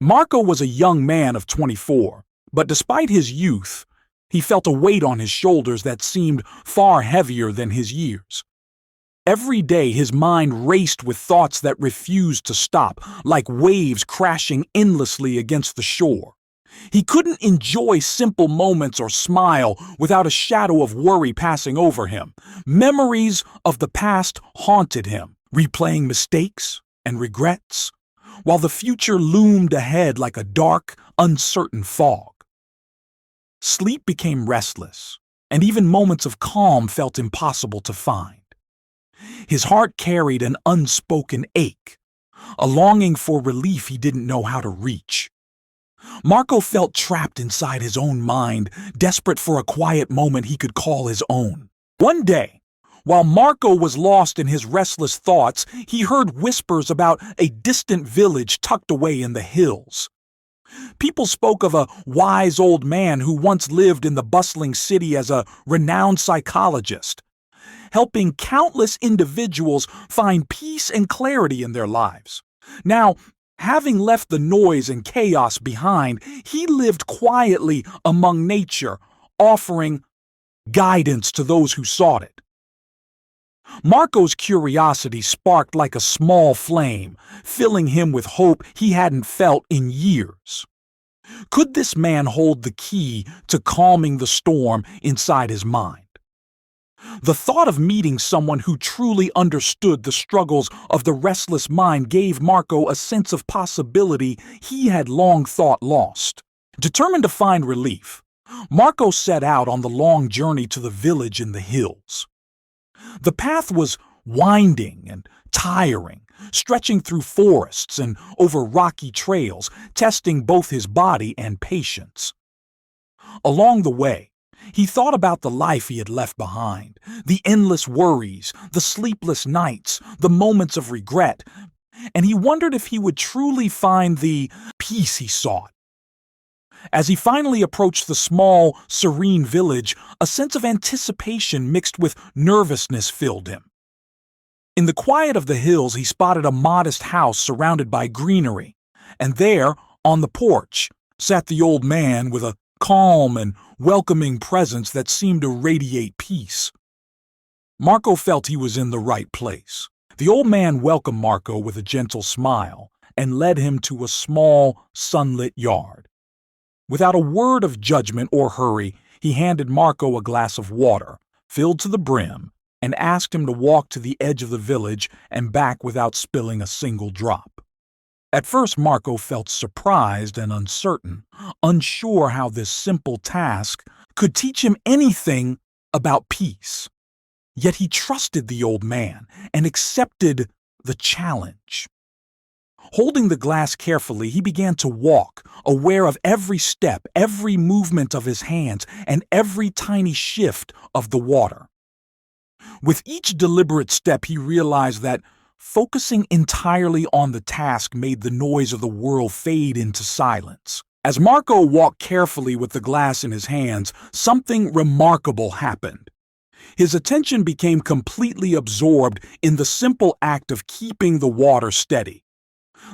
Marco was a young man of 24, but despite his youth, he felt a weight on his shoulders that seemed far heavier than his years. Every day his mind raced with thoughts that refused to stop, like waves crashing endlessly against the shore. He couldn't enjoy simple moments or smile without a shadow of worry passing over him. Memories of the past haunted him, replaying mistakes and regrets, while the future loomed ahead like a dark, uncertain fog. Sleep became restless, and even moments of calm felt impossible to find. His heart carried an unspoken ache, a longing for relief he didn't know how to reach. Marco felt trapped inside his own mind, desperate for a quiet moment he could call his own. One day, while Marco was lost in his restless thoughts, he heard whispers about a distant village tucked away in the hills. People spoke of a wise old man who once lived in the bustling city as a renowned psychologist, helping countless individuals find peace and clarity in their lives. Now, having left the noise and chaos behind, he lived quietly among nature, offering guidance to those who sought it. Marco's curiosity sparked like a small flame, filling him with hope he hadn't felt in years. Could this man hold the key to calming the storm inside his mind? The thought of meeting someone who truly understood the struggles of the restless mind gave Marco a sense of possibility he had long thought lost. Determined to find relief, Marco set out on the long journey to the village in the hills. The path was winding and tiring, stretching through forests and over rocky trails, testing both his body and patience. Along the way, he thought about the life he had left behind, the endless worries, the sleepless nights, the moments of regret, and he wondered if he would truly find the peace he sought. As he finally approached the small, serene village, a sense of anticipation mixed with nervousness filled him. In the quiet of the hills, he spotted a modest house surrounded by greenery, and there, on the porch, sat the old man with a calm and welcoming presence that seemed to radiate peace. Marco felt he was in the right place. The old man welcomed Marco with a gentle smile and led him to a small, sunlit yard. Without a word of judgment or hurry, he handed Marco a glass of water, filled to the brim, and asked him to walk to the edge of the village and back without spilling a single drop. At first, Marco felt surprised and uncertain, unsure how this simple task could teach him anything about peace. Yet he trusted the old man and accepted the challenge. Holding the glass carefully, he began to walk, aware of every step, every movement of his hands, and every tiny shift of the water. With each deliberate step, he realized that focusing entirely on the task made the noise of the world fade into silence. As Marco walked carefully with the glass in his hands, something remarkable happened. His attention became completely absorbed in the simple act of keeping the water steady.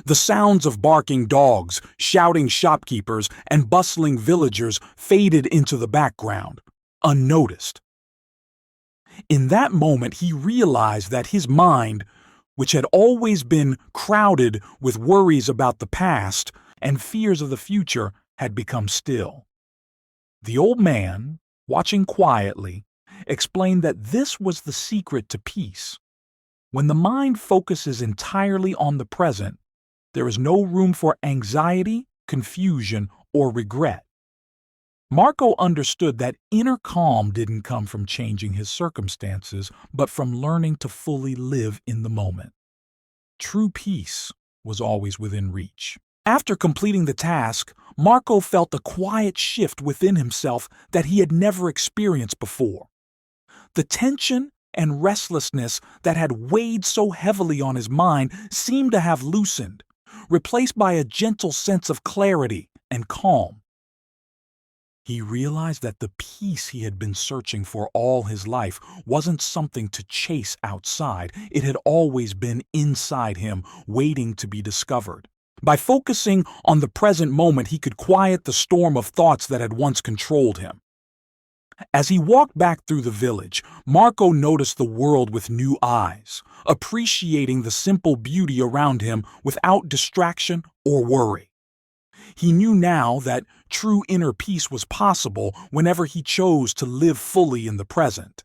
The sounds of barking dogs, shouting shopkeepers, and bustling villagers faded into the background, unnoticed. In that moment, he realized that his mind, which had always been crowded with worries about the past and fears of the future, had become still. The old man, watching quietly, explained that this was the secret to peace. When the mind focuses entirely on the present, there is no room for anxiety, confusion, or regret. Marco understood that inner calm didn't come from changing his circumstances, but from learning to fully live in the moment. True peace was always within reach. After completing the task, Marco felt a quiet shift within himself that he had never experienced before. The tension and restlessness that had weighed so heavily on his mind seemed to have loosened, replaced by a gentle sense of clarity and calm. He realized that the peace he had been searching for all his life wasn't something to chase outside. It had always been inside him, waiting to be discovered. By focusing on the present moment, he could quiet the storm of thoughts that had once controlled him. As he walked back through the village, Marco noticed the world with new eyes, appreciating the simple beauty around him without distraction or worry. He knew now that true inner peace was possible whenever he chose to live fully in the present.